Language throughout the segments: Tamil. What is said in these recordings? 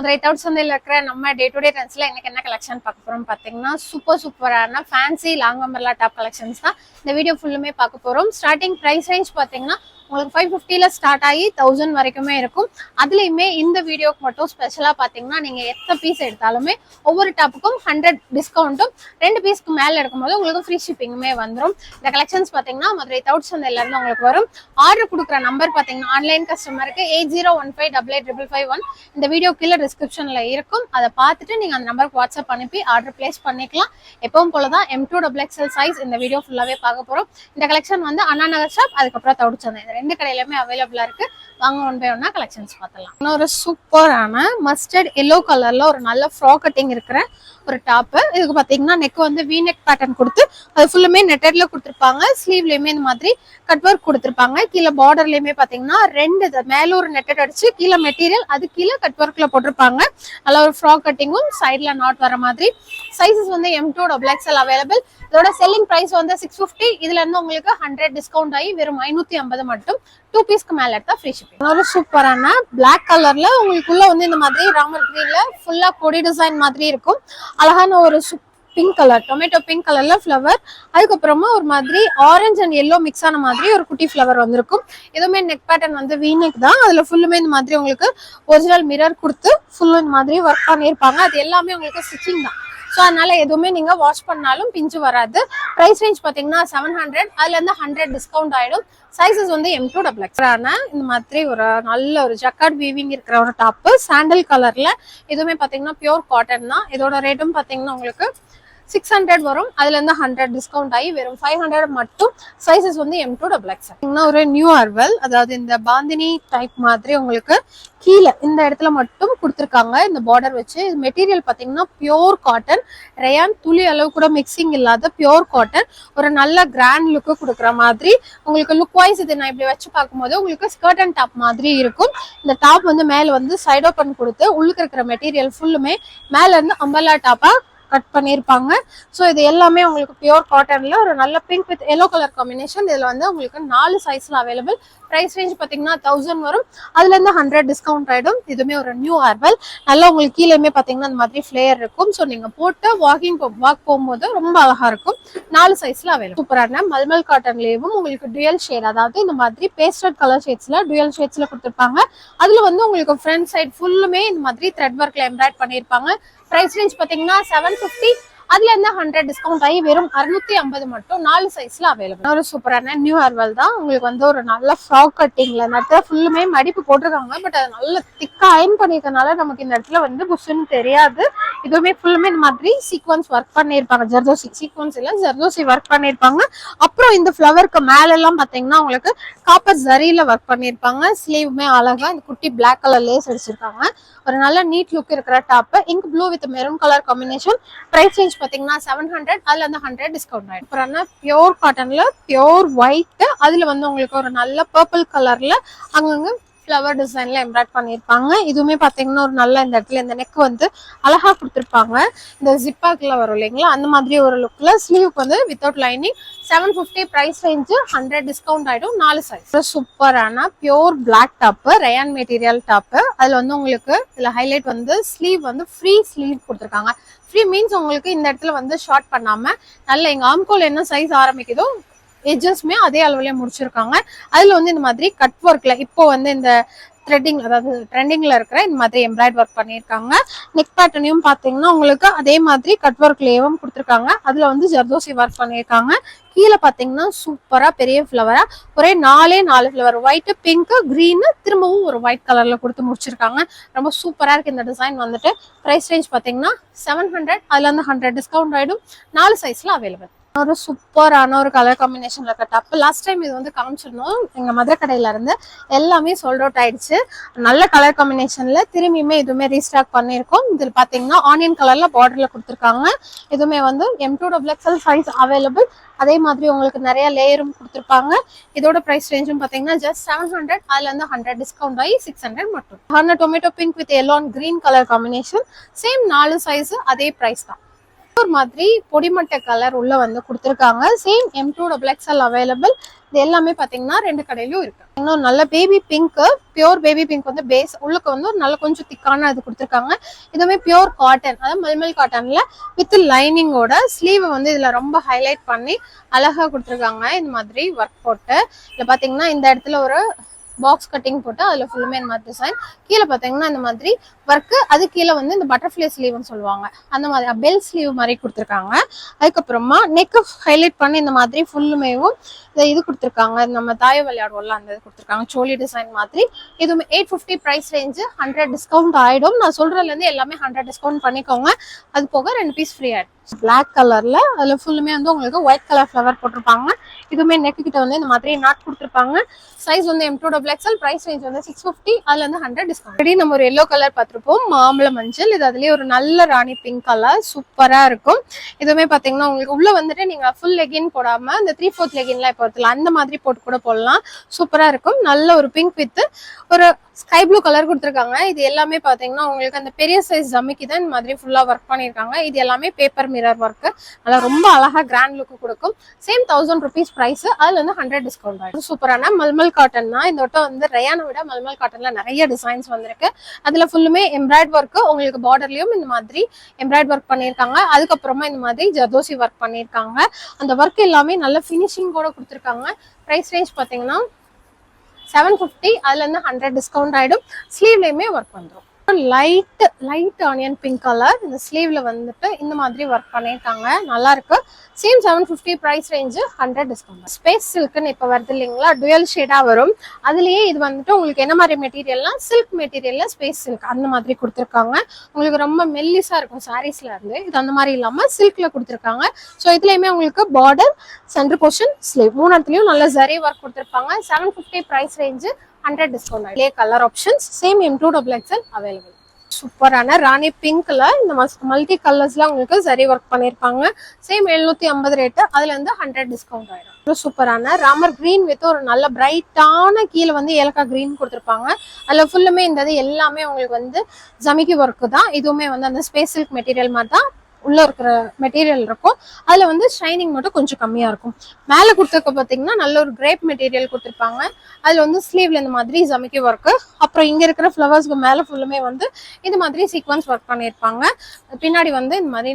மதுரை சந்தையில் இருக்கிற நம்ம டே டு டே ட்ரெண்ட்ஸ்ல இன்னைக்கு என்ன கலெக்ஷன் பார்க்க போறோம் பார்த்தீங்கன்னா சூப்பரான fancy long umbrella top collections தான் இந்த வீடியோ ஃபுல்லுமே பார்க்க போறோம். ஸ்டார்டிங் பிரைஸ் ரேஞ்ச் பார்த்தீங்கன்னா உங்களுக்கு 550ல ஸ்டார்ட் ஆகி 1000 வரைக்குமே இருக்கும். அதுலயுமே இந்த வீடியோக்கு மட்டும் ஸ்பெஷலா பாத்தீங்கன்னா நீங்க எத்தனை பீஸ் எடுத்தாலுமே ஒவ்வொரு டாப்புக்கும் 100 டிஸ்கவுண்ட்டும் 2 பீஸ்க்கு மேல எடுக்கும்போது உங்களுக்கு ஃப்ரீ ஷிப்பிங்குமே வந்துடும். இந்த கலெக்ஷன்ஸ் பாத்தீங்கன்னா மதுரை சந்தையில இருந்து உங்களுக்கு வரும். ஆர்டர் கொடுக்குற நம்பர் பாத்தீங்கன்னா ஆன்லைன் கஸ்டமருக்கு 8015885551 இந்த வீடியோ கீழே டிஸ்கிரிப்ஷன்ல இருக்கும். அதை பார்த்துட்டு நீங்க அந்த நம்பருக்கு வாட்ஸ்அப் அனுப்பி ஆர்டர் பிளேஸ் பண்ணிக்கலாம். எப்பவும் போலதான் M2XXL சைஸ் இந்த வீடியோ ஃபுல்லாவே பார்க்க போறோம். இந்த கலெக்ஷன் வந்து அண்ணா நகர் ஷாப், அதுக்கப்புறம் சந்தை ரெண்டு கடையிலுமே அவைலபிளா இருக்கு. வாங்க ஒன் பை ஒன்னா கலெக்ஷன்ஸ் பார்த்தலாம். இன்னொரு சூப்பரான மஸ்டர்ட் எல்லோ கலர்ல ஒரு நல்ல ஃப்ராக் கட்டிங் இருக்கிற ஒரு டாப். இதுக்கு பாத்தீங்கன்னா நெக் வந்து வி நெக் பேட்டர்ன் கொடுத்து அது ஃபுல்லுமே நெட்டட்ல கொடுத்துருப்பாங்க. ஸ்லீவ்லயுமே இந்த மாதிரி கட் ஒர்க் கொடுத்துருப்பாங்க. கீழே பார்டர்லயுமே பாத்தீங்கன்னா ரெண்டு மேல ஒரு நெட்டட் அடிச்சு கீழே மெட்டீரியல் அது கீழே கட் ஒர்க்ல போட்டிருப்பாங்க. நல்ல ஒரு ஃப்ராக் கட்டிங்கும் சைட்ல நாட் வர மாதிரி. சைசஸ் வந்து M2XXL அவைலபிள். இதோட செல்லிங் பிரைஸ் வந்து 650. இதுல இருந்து உங்களுக்கு 100 டிஸ்கவுண்ட் ஆகி வெறும் 550 மட்டும். 2 பீஸ்க்கு மேல எடுத்தா ஃப்ரீ ஷிப்பிங். ஒரு சூப்பரான பிளாக் கலர்ல உங்களுக்குள்ள வந்து இந்த மாதிரி ராமர் கிரீன்ல ஃபுல்லா கொடி டிசைன் மாதிரி இருக்கும். அழகான ஒரு பிங்க் கலர், டொமேட்டோ பிங்க் கலர்ல ஃபிளவர், அதுக்கப்புறமா ஒரு மாதிரி ஆரஞ்சு அண்ட் எல்லோ மிக்ஸ் ஆன மாதிரி ஒரு குட்டி ஃபிளவர் வந்திருக்கும். எதுவுமே நெக் பேட்டர்ன் வந்து வீநெக் தான். அதுல ஃபுல்லுமே இந்த மாதிரி உங்களுக்கு ஒரிஜினல் மிரர் கொடுத்து ஃபுல்லு இந்த மாதிரி ஒர்க் பண்ணியிருப்பாங்க. அது எல்லாமே உங்களுக்கு ஸ்டிச்சிங் தான். ஸோ அதனால எதுவுமே நீங்க வாஷ் பண்ணாலும் பிஞ்சு வராது. பிரைஸ் ரேஞ்ச் பாத்தீங்கன்னா 700. அதுல இருந்து 100 டிஸ்கவுண்ட் ஆயிடும். சைசஸ் வந்து M2XXL. இந்த மாதிரி ஒரு நல்ல ஒரு ஜக்கார்ட் வீவிங் இருக்கிற ஒரு டாப் சாண்டல் கலர்ல. எதுவுமே பாத்தீங்கன்னா பியூர் காட்டன் தான். இதோட ரேட்டும் பாத்தீங்கன்னா உங்களுக்கு 600 வரும். அதுல இருந்து 100 டிஸ்கவுண்ட் ஆகி வெறும் 500 மட்டும். சைசஸ் வந்து M2XXL. ஒரு நியூ அர்வல், அதாவது இந்த பாந்தினி டைப் மாதிரி உங்களுக்கு கீழே இந்த இடத்துல மட்டும் கொடுத்துருக்காங்க இந்த பார்டர் வச்சு. மெட்டீரியல் பாத்தீங்கன்னா பியோர் காட்டன், ரயான் துளி அளவு கூட மிக்சிங் இல்லாத பியோர் காட்டன். ஒரு நல்ல கிராண்ட் லுக்கு கொடுக்குற மாதிரி உங்களுக்கு லுக் வைஸ் இது நான் இப்படி வச்சு பார்க்கும்போது உங்களுக்கு ஸ்கர்ட் அண்ட் டாப் மாதிரி இருக்கும். இந்த டாப் வந்து மேல வந்து சைட் ஓப்பன் கொடுத்து உள்ளுக்கு இருக்கிற மெட்டீரியல் ஃபுல்லுமே மேல இருந்து அம்பர்லா டாப்பா கட் பண்ணிருப்பாங்க. ஸோ இது எல்லாமே உங்களுக்கு பியூர் காட்டன்ல ஒரு நல்ல pink with yellow colour combination. இதுல வந்து உங்களுக்கு 4 சைஸ்ல அவைலபிள். பிரைஸ் ரேஞ்ச் பாத்தீங்கன்னா 1000 வரும். அதுல இருந்து 100 டிஸ்கவுண்ட் ஆயிடும். இதுவுமே ஒரு நியூ அர்வல். நல்லா உங்களுக்கு கீழேயுமே பாத்தீங்கன்னா இந்த மாதிரி ஃபிளேயர் இருக்கும். ஸோ நீங்க போட்டு வாக் போகும்போது ரொம்ப அழகா இருக்கும். 4 சைஸ்ல அவைலபிள். சூப்பரான மல்மல் காட்டன்லயும் உங்களுக்கு டுயல் ஷேட், அதாவது இந்த மாதிரி பேஸ்டல் கலர் ஷேட்ஸ்ல டுயல் ஷேட்ஸ்ல கொடுத்துருப்பாங்க. அதுல வந்து உங்களுக்கு ஃப்ரண்ட் சைட் ஃபுல்லுமே இந்த மாதிரி த்ரெட் ஒர்க்ல எம்ப்ராய்ட் பண்ணிருப்பாங்க. பிரைஸ் ரேஞ்ச் பாத்தீங்கன்னா 750. அதுல இருந்து 100 டிஸ்கவுண்ட் ஆகி வெறும் 650 மட்டும். 4 சைஸ்ல அவைலபிள். ஒரு சூப்பரான நியூ அர்வல் தான். உங்களுக்கு வந்து ஒரு நல்ல ஃப்ராக் கட்டிங்ல இந்த ஃபுல்லுமே மடிப்பு போட்டிருக்காங்க. பட் அது நல்ல திக்கா அயன் பண்ணிருக்கனால நமக்கு இந்த இடத்துல வந்து புஷ்ன்னு தெரியாது. இதுவுமே ஃபுல்லுமே இந்த மாதிரி சீக்வன்ஸ் ஒர்க் பண்ணிருப்பாங்க. ஜர்தோசி சீக்வன்ஸ் இல்ல, ஜர்தோசி ஒர்க் பண்ணிருப்பாங்க. அப்புறம் இந்த ஃபிளவருக்கு மேல எல்லாம் பாத்தீங்கன்னா உங்களுக்கு காப்பர் ஜரியில ஒர்க் பண்ணிருப்பாங்க. ஸ்லீவுமே அழகா இந்த குட்டி பிளாக் கலர் லேஸ் அடிச்சிருக்காங்க. ஒரு நல்ல நீட் லுக் இருக்கிற top. Ink blue with maroon colour combination. Price range பாத்தீங்கன்னா 700. அதுல இருந்து 100 டிஸ்கவுண்ட் ஆயிடும். அப்புறம் பியோர் காட்டன்ல பியோர் ஒயிட், அதுல வந்து உங்களுக்கு ஒரு நல்ல பர்பிள் கலர்ல அங்கங்க ஃபிளவர் டிசைன்ல எம்ப்ராய்ட் பண்ணிருப்பாங்க. இதுவுமே பாத்தீங்கன்னா ஒரு நல்ல இந்த இடத்துல இந்த நெக் வந்து அழகா கொடுத்துருப்பாங்க. இந்த ஜிப்பாக்குல வரும் இல்லைங்களா, அந்த மாதிரி ஒரு லுக்ல. ஸ்லீவுக்கு வந்து without lining 750. Price range 100 discount ஆயிடும். 4 சைஸ். சூப்பரான pure black top, rayon material top. அதுல வந்து உங்களுக்கு இதுல ஹைலைட் வந்து ஸ்லீவ் வந்து ஃப்ரீ ஸ்லீவ் கொடுத்துருக்காங்க. ஃப்ரீ மீன்ஸ் உங்களுக்கு இந்த இடத்துல வந்து ஷார்ட் பண்ணாம நல்ல எங்க ஆம்கோல் என்ன சைஸ் ஆரம்பிக்குதோ எட்ஜஸ்மே அதே அளவுலயே முடிச்சிருக்காங்க. அதுல வந்து இந்த மாதிரி கட் ஒர்க்ல இப்போ வந்து இந்த த்ரெட்டிங், அதாவது ட்ரெண்டிங்ல இருக்கிற இந்த மாதிரி எம்ப்ராய்ட் ஒர்க் பண்ணிருக்காங்க. நெக் பேட்டர்னையும் பாத்தீங்கன்னா உங்களுக்கு அதே மாதிரி கட் ஒர்க்லயும் கொடுத்துருக்காங்க. அதுல வந்து ஜர்தோசி ஒர்க் பண்ணிருக்காங்க. கீழே பாத்தீங்கன்னா சூப்பரா பெரிய ஃபிளவரா ஒரே 4 ஃபிளவர், ஒயிட், பிங்க், கிரீன், திரும்பவும் ஒரு ஒயிட் கலர்ல கொடுத்து முடிச்சிருக்காங்க. ரொம்ப சூப்பரா இருக்கு இந்த டிசைன் வந்துட்டு. பிரைஸ் ரேஞ்ச் பாத்தீங்கன்னா 700. அதுல இருந்து 100 டிஸ்கவுண்ட் ஆயிடும். 4 சைஸ்ல அவைலபிள். ஒரு சூப்பரான ஒரு கலர் காம்பினேஷன் இருக்க டாப். லாஸ்ட் டைம் இது வந்து காமிச்சிருந்தோம் எங்க மதுரை கடையில இருந்து. எல்லாமே சோல்ட் அவுட் ஆயிடுச்சு. நல்ல கலர் காம்பினேஷன்ல திரும்பியுமே இதுவுமே ரீஸ்டாக் பண்ணிருக்கோம். இதுல பாத்தீங்கன்னா ஆனியன் கலர்ல பார்டர்ல கொடுத்துருக்காங்க. இதுவுமே வந்து M2XXL சைஸ் அவைலபிள். அதே மாதிரி உங்களுக்கு நிறைய லேயரும் கொடுத்துருப்பாங்க. இதோட பிரைஸ் ரேஞ்சும் பாத்தீங்கன்னா ஜஸ்ட் 700. அதுல இருந்து 100 டிஸ்கவுண்ட் ஆகி 600 மட்டும். Tomato pink with yellow and green colour combination. Same 4 size, அதே பிரைஸ் தான். ஒரு மாதிரி பொடிமட்டை கலர் உள்ள வந்து கொடுத்துருக்காங்க. Same M2XXL available. இது எல்லாமே பாத்தீங்கன்னா 2 கடையிலும் இருக்கு. இன்னும் நல்ல baby pink, pure baby pink வந்து பேஸ் உள்ளுக்கு வந்து ஒரு நல்ல கொஞ்சம் திக்கான இது கொடுத்துருக்காங்க. இதுவுமே பியூர் காட்டன், அதாவது மல்மல் காட்டன்ல வித் லைனிங்கோட ஸ்லீவ் வந்து இதுல ரொம்ப ஹைலைட் பண்ணி அழகா கொடுத்துருக்காங்க. இந்த மாதிரி ஒர்க் போட்டு இதுல பாத்தீங்கன்னா இந்த இடத்துல ஒரு பாக்ஸ் கட்டிங் போட்டு அதுல ஃபுல்லுமே இந்த மாதிரி டிசைன். கீழே பாத்தீங்கன்னா இந்த மாதிரி ஒர்க்கு, அது கீழே வந்து இந்த பட்டர்ஃப்ளை ஸ்லீவ்னு சொல்லுவாங்க, அந்த மாதிரி பெல் ஸ்லீவ் மாதிரி கொடுத்துருக்காங்க. அதுக்கப்புறமா நெக் ஹைலைட் பண்ணி இந்த மாதிரி ஃபுல்லுமேவும் இது கொடுத்துருக்காங்க. நம்ம தாய விளையாடுவோம்ல அந்த இது கொடுத்துருக்காங்க, சோலி டிசைன் மாதிரி. இதுவுமே 850 பிரைஸ் ரேஞ்சு. 100 டிஸ்கவுண்ட் ஆயிடும். நான் சொல்றதுல இருந்து எல்லாமே 100 டிஸ்கவுண்ட் பண்ணிக்கோங்க. அது போக 2 பீஸ் ஃப்ரீ ஆயிடும். பிளாக் கலர்ல அதுல ஃபுல்லுமே வந்து உங்களுக்கு ஒயிட் கலர் ஃபிளவர் போட்டிருப்பாங்க. இதுவுமே நெக் கிட்ட வந்து இந்த மாதிரி நாட் கொடுத்துருப்பாங்க. சைஸ் வந்து M2XXL. பிரைஸ் ரேஞ்ச் வந்து 650. அதுல இருந்து 100 டிஸ்கவுண்ட். நம்ம ஒரு எல்லோ கலர் பார்த்துருப்போம், மாம்பழ மஞ்சள். இது அதுலயே ஒரு நல்ல ராணி பிங்க் கலர் சூப்பரா இருக்கும். இதுவுமே பாத்தீங்கன்னா உங்களுக்கு உள்ள வந்துட்டு நீங்க ஃபுல் லெகின் போடாம இந்த 3/4 லெகின்லாம் இப்போ அந்த மாதிரி போட்டு கூட போடலாம். சூப்பரா இருக்கும். நல்ல ஒரு பிங்க் வித் ஒரு ஸ்கை ப்ளூ கலர் கொடுத்துருக்காங்க. இது எல்லாமே பாத்தீங்கன்னா உங்களுக்கு அந்த பெரிய சைஸ் ஜமிக்கி தான் இந்த மாதிரி ஃபுல்லா ஒர்க் பண்ணிருக்காங்க. இது எல்லாமே பேப்பர் மிரர் ஒர்க், நல்லா ரொம்ப அழகா கிராண்ட் லுக் கொடுக்கும். Same 1000 rupees price. அதுல வந்து 100 டிஸ்கவுண்ட் ஆயிடும். சூப்பரான மல்மல் காட்டன் தான். இந்த வட்டம் வந்து ரயானை விட மல்மல் காட்டன்ல நிறைய டிசைன்ஸ் வந்திருக்கு. அதுல ஃபுல்லுமே எம்ப்ராய்ட் ஒர்க், உங்களுக்கு பார்டர்லயும் இந்த மாதிரி எம்ப்ராய்ட் ஒர்க் பண்ணிருக்காங்க. அதுக்கப்புறமா இந்த மாதிரி ஜர்தோசி ஒர்க் பண்ணிருக்காங்க. அந்த ஒர்க் எல்லாமே நல்ல பினிஷிங் கூட கொடுத்துருக்காங்க. பிரைஸ் ரேஞ்ச் பாத்தீங்கன்னா 750. அதுல இருந்து 100 டிஸ்கவுண்ட் ஆயிடும். ஸ்லீவ்லயுமே ஒர்க் வந்துடும். Light onion pink colour. இந்த ஸ்லீவ்ல வந்துட்டு இந்த மாதிரி ஒர்க் பண்ணிருக்காங்க, நல்லா இருக்கு. Same 750 price range. 100 discount. Space சில்க்னு இப்ப வருது இல்லைங்களா, டுவல் ஷேடா வரும். அதுலயே இது வந்துட்டு உங்களுக்கு என்ன மாதிரி மெட்டீரியல்னா சில்க் மெட்டீரியல்ல ஸ்பேஸ் சில்க் அந்த மாதிரி கொடுத்துருக்காங்க. உங்களுக்கு ரொம்ப மெல்லிசா இருக்கும் சாரீஸ்ல இருந்து. இது அந்த மாதிரி இல்லாம சில்க்ல கொடுத்துருக்காங்க. ஸோ இதுலயுமே உங்களுக்கு பார்டர், சென்டர் போர்ஷன், ஸ்லீவ் 3 இடத்துலயும் நல்ல ஜரி ஒர்க் கொடுத்துருப்பாங்க. 750 price range. 100 discount. Colour options same M2XXL available. சூப்பரான ராணி பிங்க்ல இந்த மல்டி கலர்ஸ்ல உங்களுக்கு சரி ஒர்க் பண்ணிருப்பாங்க. Same 750 rate. அதுல இருந்து 100 டிஸ்கவுண்ட் ஆயிடும். சூப்பரான ராமர் கிரீன் வித் ஒரு நல்ல பிரைட்டான கீழே வந்து ஏலக்காய் கிரீன் கொடுத்துருப்பாங்க. அதுல ஃபுல்லுமே இந்த எல்லாமே உங்களுக்கு வந்து ஜமிக்கி ஒர்க் தான். இதுவுமே வந்து அந்த ஸ்பேஸ் சில்க் மெட்டீரியல் மாதிரி தான் உள்ள இருக்கிற மெட்டீரியல் இருக்கும். அதுல வந்து ஷைனிங் மட்டும் கொஞ்சம் கம்மியா இருக்கும். மேல கொடுத்துருக்க பாத்தீங்கன்னா நல்ல ஒரு கிரேப் மெட்டீரியல் கொடுத்துருப்பாங்க. அதுல வந்து ஸ்லீவ்ல இந்த மாதிரி ஜமிக்கி ஒர்க், அப்புறம் இங்க இருக்கிற ஃபிளவர்ஸ்க்கு மேல ஃபுல்லுமே வந்து இந்த மாதிரி சீக்வன்ஸ் ஒர்க் பண்ணிருப்பாங்க. பின்னாடி வந்து இந்த மாதிரி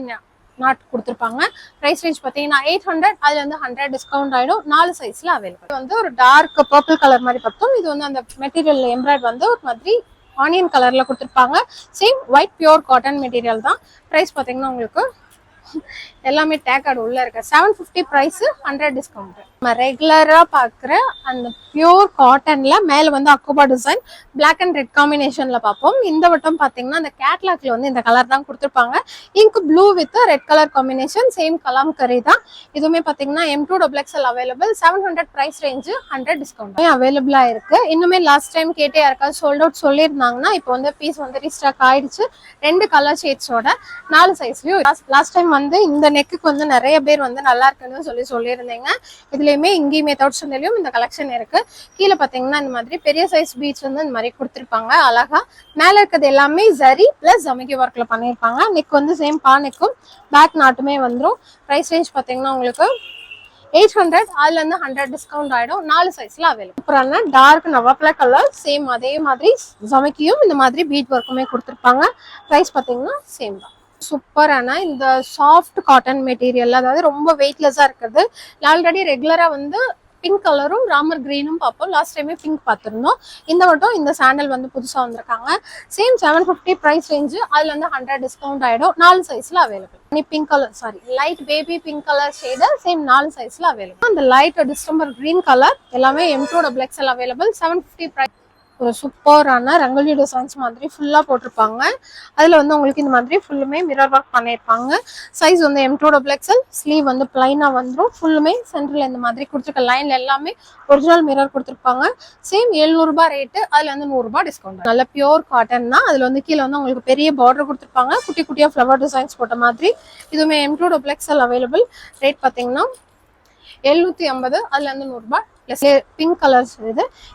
நாட் கொடுத்துருப்பாங்க. பிரைஸ் ரேஞ்ச் பாத்தீங்கன்னா 800. அதுல வந்து 100 டிஸ்கவுண்ட் ஆயிடும். 4 சைஸ்ல அவைலபிள். வந்து ஒரு டார்க் பர்பிள் கலர் மாதிரி பார்த்தோம். இது வந்து அந்த மெட்டீரியல் எம்ப்ராய்ட் வந்து ஒரு மாதிரி ஆனியன் கலர்ல கொடுத்துருப்பாங்க. Same white pure cotton material தான். பிரைஸ் பாத்தீங்கன்னா உங்களுக்கு எல்லாமே டேக் கார்டு உள்ள இருக்கு. 750 பிரைஸ். 100 டிஸ்கவுண்ட். நம்ம ரெகுலரா பாக்குற அந்த பியூர் காட்டன்ல மேல வந்து அக்கோபா டிசைன் பிளாக் அண்ட் ரெட் காம்பினேஷன்ல பார்ப்போம். இந்த வட்டம் பாத்தீங்கன்னா இந்த கேட்லாக்ல வந்து இந்த கலர் தான் கொடுத்துருப்பாங்க. Ink blue with red colour combination. Same Kalamkari தான். இதுவுமே பாத்தீங்கன்னா M2XXL available. 700 price range. 100 discount அவைலபிளா இருக்கு. இன்னுமே லாஸ்ட் டைம் கேட்டே யாருக்காவது சோல்ட் அவுட் சொல்லியிருந்தாங்கன்னா இப்போ வந்து பீஸ் வந்து ரீஸ்டாக் ஆயிடுச்சு. 2 கலர் ஷேட்ஸோட 4 சைஸ்லயும். லாஸ்ட் டைம் வந்து இந்த நெக்குக்கு வந்து நிறைய பேர் வந்து நல்லா இருக்குன்னு சொல்லியிருந்தீங்க. இதுலயுமே இங்கேயுமே தவுட் சந்தையிலயும் இந்த கலெக்ஷன் இருக்கு. கீழே பாத்தீங்கன்னா இந்த மாதிரி பெரிய சைஸ் பீட்ஸ் வந்து இந்த மாதிரி கொடுத்துருப்பாங்க அழகா. மேல இருக்கிறது எல்லாமே ஜரி பிளஸ் ஜமிக்கி ஒர்க்ல பண்ணிருப்பாங்க. நெக் வந்து சேம் பா நெக்கும் பேக் நாட்டுமே வந்துடும். பிரைஸ் ரேஞ்ச் பாத்தீங்கன்னா உங்களுக்கு 800. அதுல இருந்து 100 டிஸ்கவுண்ட் ஆயிடும். 4 சைஸ்ல அவைலபிள். அப்புறம் டார்க் நவாப்ள கலர். சேம் அதே மாதிரி ஜமிக்கியும் இந்த மாதிரி பீட் ஒர்க்குமே கொடுத்துருப்பாங்க. பிரைஸ் பாத்தீங்கன்னா சேம் தான். சூப்பரான இந்த சாஃப்ட் காட்டன் மெட்டீரியல், அதாவது ரொம்ப வெயிட்லெஸ்ஸா இருக்குது. ஆல்ரெடி ரெகுலரா வந்து பிங்க் கலரும் ராமர் கிரீனும் பார்ப்போம். லாஸ்ட் டைமே பிங்க் பார்த்துருந்தோம். இந்த வட்டம் இந்த சாண்டல் வந்து புதுசா வந்திருக்காங்க. Same 750 price range. அதுல இருந்து 100 டிஸ்கவுண்ட் ஆயிடும். 4 சைஸ்ல available. Pink colour sari light baby pink colour shade same 4 சைஸ்ல அவைலபிள். அந்த லைட் டிஸ்டம்பர் கிரீன் கலர் எல்லாமே M2XXL அவைலபிள். 750 பிரைஸ். ஒரு சூப்பரான ரங்கோலி டிசைன்ஸ் மாதிரி ஃபுல்லா போட்டிருப்பாங்க. அதுல வந்து உங்களுக்கு இந்த மாதிரி ஃபுல்லுமே மிரர் ஒர்க் பண்ணிருப்பாங்க. சைஸ் வந்து M2XXL. ஸ்லீவ் வந்து பிளைனா வந்துடும். ஃபுல்லுமே சென்டர்ல இந்த மாதிரி கொடுத்துருக்க லைன்ல எல்லாமே ஒரிஜினல் மிரர் கொடுத்துருப்பாங்க. சேம் 700 ரூபாய் ரேட்டு. அதுல வந்து 100 ரூபாய் டிஸ்கவுண்ட். நல்ல பியூர் காட்டன் தான். அதுல வந்து கீழே வந்து உங்களுக்கு பெரிய பார்டர் கொடுத்துருப்பாங்க. குட்டி குட்டியா ஃபிளவர் டிசைன்ஸ் போட்ட மாதிரி. இதுவுமே M2XXL அவைலபிள். ரேட் பாத்தீங்கன்னா 750. அதுல இருந்து 100 ரூபாய் ப்ளஸ் பிங்க் கலர்ஸ்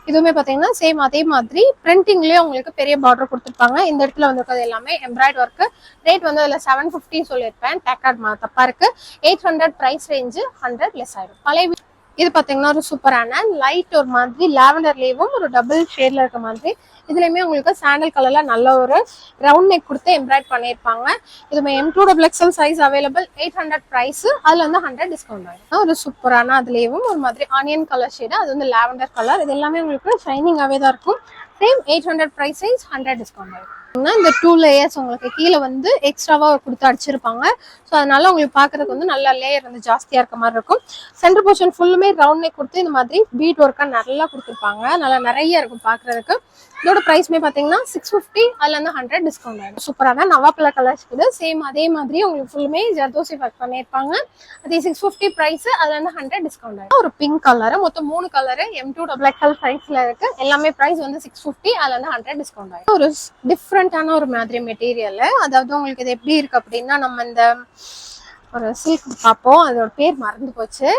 இதுவுமே பார்த்தீங்கன்னா சேம் அதே மாதிரி பிரிண்டிங்லேயே உங்களுக்கு பெரிய பார்டர் கொடுத்துருப்பாங்க. இந்த இடத்துல வந்து எல்லாமே எம்ப்ராய்டரி ஒர்க்கு. ரேட் வந்து அதில் 750 சொல்லியிருப்பேன். டேக்கார்ட் தப்பா இருக்கு. 800 ப்ரைஸ் ரேஞ்சு 100 லெஸ் ஆயிடும். பழைய இது பார்த்தீங்கன்னா ஒரு சூப்பரான லைட் ஒரு மாதிரி லாவெண்டர்லேயும் ஒரு டபுள் ஷேட்ல இருக்க மாதிரி இதுலயுமே உங்களுக்கு சாண்டல் கலர்ல நல்ல ஒரு ரவுண்ட் நெக் கொடுத்து எம்ப்ராய்ட் பண்ணியிருப்பாங்க. இதுமே M2XL சைஸ் அவைலபிள். 800 ப்ரைஸ். அதுல வந்து 100 டிஸ்கவுண்ட் ஆகும். ஒரு சூப்பரான அதுலயும் ஒரு மாதிரி ஆனியன் கலர் ஷேடு, அது வந்து லாவெண்டர் கலர். இது எல்லாமே உங்களுக்கு ஷைனிங்காவே தான் இருக்கும். சேம் 800 ப்ரைஸ் ரேஞ்ச், 100 டிஸ்கவுண்ட் ஆகும். இந்த 2 லேயர்ஸ் உங்களுக்கு கீழே வந்து எக்ஸ்ட்ராவா கொடுத்து அடிச்சிருப்பாங்க. ஸோ அதனால உங்களுக்கு பாக்குறதுக்கு வந்து நல்ல லேயர் வந்து ஜாஸ்தியா இருக்க மாதிரி இருக்கும். சென்டர் போர்ஷன் ஃபுல்லுமே ரவுண்ட் நெக் கொடுத்து இந்த மாதிரி பீட் ஒர்க்கா நல்லா கொடுத்துருப்பாங்க. நல்லா நிறைய இருக்கும் பாக்குறதுக்கு. இதோட பிரைஸ்மே பாத்தீங்கன்னா 650. அதுல இருந்து 100 டிஸ்கவுண்ட் ஆகும். சூப்பரான நவாப்பழ கலர்ஸ் இது. சேம் அதே மாதிரி உங்களுக்கு ஃபுல்லுமே ஜர்தோசி ஒர்க் பண்ணியிருப்பாங்க. அதே 650 பிரைஸ். அதுல இருந்து 100 டிஸ்கவுண்ட் ஆகும். ஒரு பிங்க் கலர், மொத்தம் 3 கலர் M2XL சைஸ்ல இருக்கு. எல்லாமே பிரைஸ் வந்து 650. அதுல இருந்து 100 டிஸ்கவுண்ட் ஆகும். ஒரு டிஃப்ரெண்டான ஒரு மாதிரி மெட்டீரியல். அதாவது உங்களுக்கு இது எப்படி இருக்கு அப்படின்னா, நம்ம இந்த ஒரு சில்க் பார்ப்போம், அதோட பேர் மறந்து போச்சு.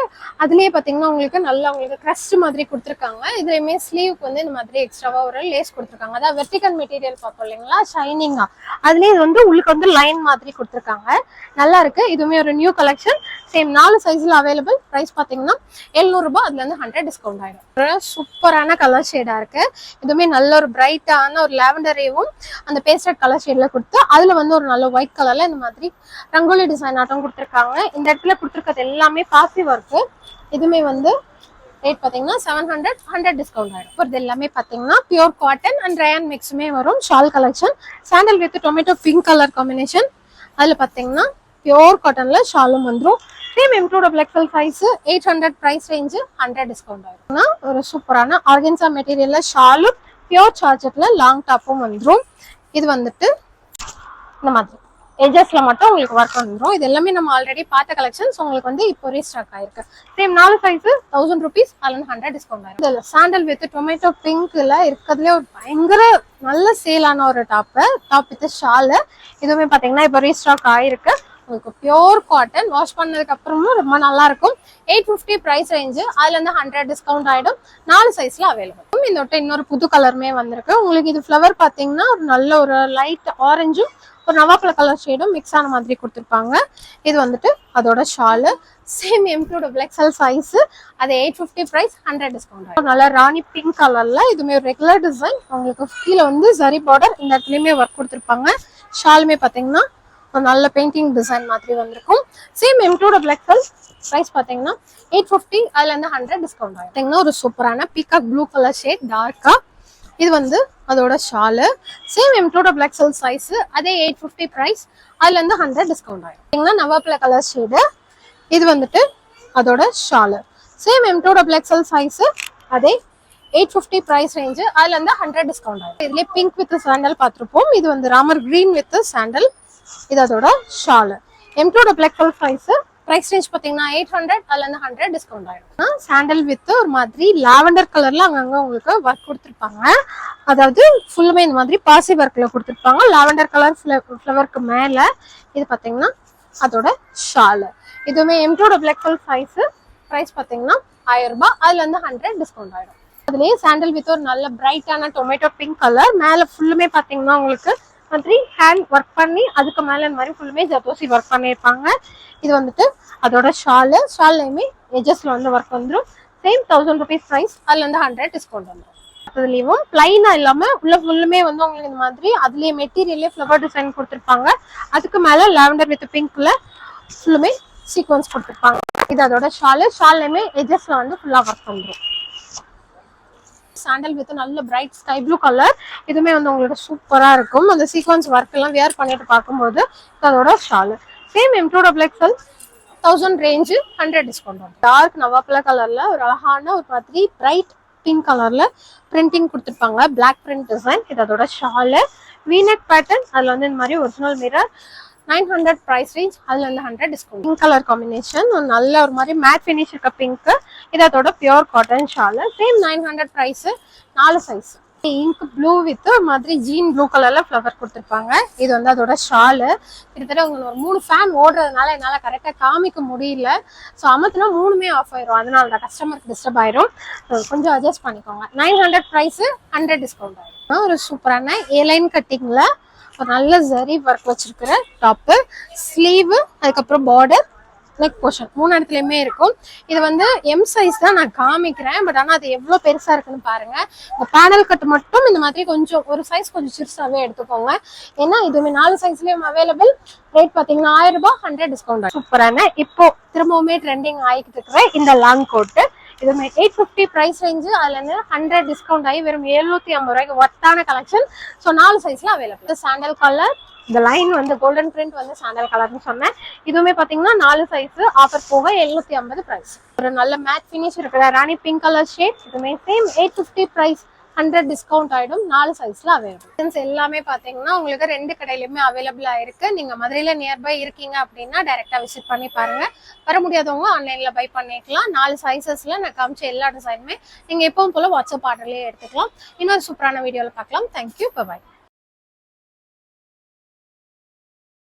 அதுலயே பாத்தீங்கன்னா உங்களுக்கு நல்லா உங்களுக்கு கிரஸ்ட் மாதிரி கொடுத்துருக்காங்க. இதுலயுமே ஸ்லீவுக்கு வந்து இந்த மாதிரி எக்ஸ்ட்ராவா ஒரு லேஸ் கொடுத்துருக்காங்க. அதாவது வெர்டிகல் மெட்டீரியல் பார்ப்போம் இல்லைங்களா, ஷைனிங்கா. அதுலயே இது வந்து உங்களுக்கு வந்து லைன் மாதிரி கொடுத்துருக்காங்க. நல்லா இருக்கு. இதுவுமே ஒரு நியூ கலெக்ஷன். சேம் 4 சைஸ்ல அவைலபிள். பிரைஸ் பாத்தீங்கன்னா 700 ரூபாய். அதுல இருந்து 100 டிஸ்கவுண்ட் ஆயிடும். சூப்பரான கலர் ஷேடா இருக்கு. இதுவுமே நல்ல ஒரு பிரைட்டான ஒரு லாவெண்டரையும் அந்த பேஸ்டல் கலர் ஷேட்ல கொடுத்து அதுல வந்து ஒரு நல்ல ஒயிட் கலர்ல இந்த மாதிரி ரங்கோலி டிசைன் ஆட்டம் கொடுத்துருக்காங்க. இந்த இடத்துல கொடுத்துருக்கிறது எல்லாமே பாசி ஒர்க்கு. இதுவுமே வந்து ரேட் பாத்தீங்கன்னா 700. 100 டிஸ்கவுண்ட் ஆயிடும். இது எல்லாமே பாத்தீங்கன்னா பியூர் காட்டன் அண்ட் ரயான் மிக்ஸுமே வரும். Shawl collection. Sandal with tomato pink colour combination. அதுல பாத்தீங்கன்னா பியூர் காட்டன்ல ஷாலும் வந்துடும். Same M2XL size. 800 price range. 100 discount ஆகும். ஒரு சூப்பரான ஆர்கன்சா மெட்டீரியல்ல ஷாலும் பியூர் சார்ஜெட்ல லாங் டாப்பும் வந்துடும். இது வந்துட்டு இந்த மாதிரி எஜஸ்ல மட்டும் உங்களுக்கு ஒர்க் வந்துடும். இது எல்லாமே நம்ம ஆல்ரெடி பார்த்த கலெக்ஷன்ஸ். உங்களுக்கு வந்து இப்போ ரீஸ்டாக் ஆயிருக்கு. Same 4 size 1000 rupees. அதுல 100 டிஸ்கவுண்ட் ஆயிடும். இதுல சாண்டல் வித் டொமேட்டோ பிங்க்ல இருக்கிறதுல ஒரு பயங்கர நல்ல சேலான ஒரு டாப் வித் ஷால். இதுவுமே பாத்தீங்கன்னா இப்போ ரீஸ்டாக் ஆயிருக்கு. உங்களுக்கு பியூர் காட்டன். வாஷ் பண்ணதுக்கு அப்புறமும் ரொம்ப நல்லா இருக்கும். 850 பிரைஸ் ரேஞ்சு. அதுல இருந்து 100 டிஸ்கவுண்ட் ஆயிடும். 4 சைஸ்ல அவைலபிள். இந்த இன்னொரு புது கலருமே வந்திருக்கு. உங்களுக்கு இது ஃபிளவர் பாத்தீங்கன்னா ஒரு நல்ல ஒரு லைட் ஆரஞ்சும் ஒரு நவாப்பழ கலர் ஷேடும் மிக்ஸ் ஆன மாதிரி கொடுத்துருப்பாங்க. இது வந்துட்டு அதோட ஷாலு. Same M2XL size. அது 850 பிரைஸ். 100 டிஸ்கவுண்ட் ஆகும். நல்ல ராணி பிங்க் கலர்ல இதுமே ஒரு ரெகுலர் டிசைன். உங்களுக்கு கீழே வந்து சரி பார்டர் இந்த இடத்துலயுமே ஒர்க் கொடுத்துருப்பாங்க. ஷாலுமே பாத்தீங்கன்னா நல்ல பெயிண்டிங் டிசைன் மாதிரி வந்திருக்கும். சேம் M2XL பிரைஸ் பாத்தீங்கன்னா 850. அதுல இருந்து 100 டிஸ்கவுண்ட் ஆகும். ஒரு சூப்பரான பீகாக் ப்ளூ கலர் ஷேட் டார்க்கா. இது வந்து அதோட ஷாலு. Same M2XL size. அதே 850 பிரைஸ். அதுல இருந்து 100 டிஸ்கவுண்ட் ஆகும். நவாப்பழ கலர் ஷேடு. இது வந்துட்டு அதோட ஷாலு. Same M2XL size. அதே 850 பிரைஸ் ரேஞ்சு. அதுல இருந்து 100 டிஸ்கவுண்ட் ஆகும். இதுலயே பிங்க் வித் சாண்டல் பார்த்திருப்போம். இது வந்து ராமர் கிரீன் வித் சாண்டல். இது அதோட Shalu. M2XL size. Price range பாத்தீங்கன்னா 800. அதுல இருந்து 100 டிஸ்கவுண்ட் ஆயிடும். சாண்டல் வித் ஒரு மாதிரி லாவெண்டர் கலர்ல அங்கங்க உங்களுக்கு ஒர்க் கொடுத்துருப்பாங்க. அதாவது ஃபுல்லுமே இந்த மாதிரி பாசி ஒர்க்ல கொடுத்துருப்பாங்க. லாவெண்டர் கலர் ஃபிளவருக்கு மேல. இது பாத்தீங்கன்னா அதோட ஷாலு. இதுவுமே M2XL சைஸ். பிரைஸ் பாத்தீங்கன்னா 1000 ரூபாய். அதுல இருந்து 100 டிஸ்கவுண்ட் ஆயிடும். அதுலயே சாண்டல் வித் ஒரு நல்ல பிரைட்டான டொமேட்டோ பிங்க் கலர். மேல ஃபுல்லுமே பாத்தீங்கன்னா உங்களுக்கு மாதிரி ஹேண்ட் ஒர்க் பண்ணி அதுக்கு மேல இந்த மாதிரி ஃபுல்லுமே ஜர்தோசி ஒர்க் பண்ணியிருப்பாங்க. இது வந்துட்டு அதோட ஷாலு. ஷால்லையுமே எஜஸ்ல வந்து ஒர்க் வந்துடும். Same 1000 rupees price. அதுல இருந்து 100 டிஸ்கவுண்ட் வந்துடும். அதுலயும் பிளைனா இல்லாம உள்ள ஃபுல்லுமே வந்து உங்களுக்கு இந்த மாதிரி அதுலயே மெட்டீரியல்லே ஃபிளவர் டிசைன் கொடுத்துருப்பாங்க. அதுக்கு மேல லாவெண்டர் வித் பிங்க்ல ஃபுல்லுமே சீக்வன்ஸ் கொடுத்துருப்பாங்க. இது அதோட ஷாலு. ஷால்லையுமே எஜஸ்ல வந்து ஃபுல்லா ஒர்க் வந்துடும். சாண்டல் வித் நல்ல பிரைட் ஸ்கை ப்ளூ கலர். இதுமே வந்து உங்களுக்கு சூப்பரா இருக்கும். அந்த சீக்வன்ஸ் ஒர்க் எல்லாம் வியர் பண்ணிட்டு பார்க்கும்போது அதோட shawl. Same M2XL 1000 range. 100 discount ஆகும். டார்க் நவாப்பழ கலர்ல ஒரு அழகான ஒரு மாதிரி பிரைட் பிங்க் கலர்ல பிரிண்டிங் கொடுத்துருப்பாங்க. Black print design. இது அதோட ஷாலு. V-neck pattern. அதுல வந்து இந்த மாதிரி ஒரிஜினல் மிரர். 900 price range. அதுல இருந்து 100 டிஸ்கவுண்ட். Pink colour combination. நல்ல ஒரு மாதிரி மேட் ஃபினிஷ் இருக்க பிங்க். இது அதோட pure cotton shawl. Same 900 price. 4 size. Ink blue with மாதிரி ஜீன் ப்ளூ கலர்ல ஃப்ளவர் கொடுத்துருப்பாங்க. இது வந்து அதோட ஷாலு. கிட்டத்தட்ட உங்களுக்கு ஒரு 3 ஃபேன் ஓடுறதுனால என்னால கரெக்டா காமிக்க முடியல. ஸோ அமத்துனா 3மே ஆஃப் ஆயிரும். அதனால தான் கஸ்டமருக்கு டிஸ்டர்ப் ஆயிரும். கொஞ்சம் அட்ஜஸ்ட் பண்ணிக்கோங்க. 900 ப்ரைஸ், 100 டிஸ்கவுண்ட் ஆயிரும். ஒரு சூப்பரான ஏலைன் கட்டிங்ல ஒரு நல்ல ஜரி ஒர்க் வச்சிருக்கிற டாப்பு, ஸ்லீவ், அதுக்கப்புறம் பார்டர், நெக் போர்ஷன் 3 இடத்துலயுமே இருக்கும். இது வந்து எம் சைஸ் தான் நான் காமிக்கிறேன். பட் ஆனா அது எவ்வளவு பெருசா இருக்குன்னு பாருங்க. இந்த பேனல் கட் மட்டும் இந்த மாதிரி கொஞ்சம் ஒரு சைஸ் கொஞ்சம் சிறுசாவே எடுத்துக்கோங்க. ஏன்னா இதுவுமே 4 சைஸ்லயும் அவைலபிள். ரேட் பாத்தீங்கன்னா 1000 ரூபாய், 100 டிஸ்கவுண்ட். சூப்பரான இப்போ திரும்பவுமே ட்ரெண்டிங் ஆகிட்டு இருக்கிற இந்த லாங் கோட்டு, இதுவுமே 850 பிரைஸ் ரேஞ்சு. அதுல இருந்து 100 டிஸ்கவுண்ட் ஆகி வெறும் 750 ரூபாய்க்கு ஒர்த்தான கலெக்ஷன். ஸோ 4 சைஸ்ல அவைலபிள். சாண்டல் கலர், இந்த லைன் வந்து கோல்டன் பிரிண்ட் வந்து சாண்டல் கலர்னு சொன்னேன். இதுவுமே பாத்தீங்கன்னா 4 சைஸ், ஆஃபர் போக 750 பிரைஸ். ஒரு நல்ல மேட் ஃபினிஷ் இருக்கிற ராணி பிங்க் கலர் ஷேட், இதுவுமே சேம் 850 பிரைஸ், 100 டிஸ்கவுண்ட் ஆயிடும். 4 சைஸ்ல அவைலபிள். எல்லாமே பாத்தீங்கன்னா உங்களுக்கு 2 கடையிலுமே அவைலபிளா இருக்கு. நீங்க மதுரையில நியர்பை இருக்கீங்க அப்படின்னா டைரக்டா விசிட் பண்ணி பாருங்க. வர முடியாதவங்க ஆன்லைன்ல பை பண்ணிக்கலாம். 4 சைசஸ்ல நான் காமிச்ச எல்லா டிசைனுமே நீங்க எப்பவும் போல வாட்ஸ்அப் ஆர்டர்லயே எடுத்துக்கலாம். இன்னொரு சூப்பரான வீடியோல பார்க்கலாம். Thank you, by.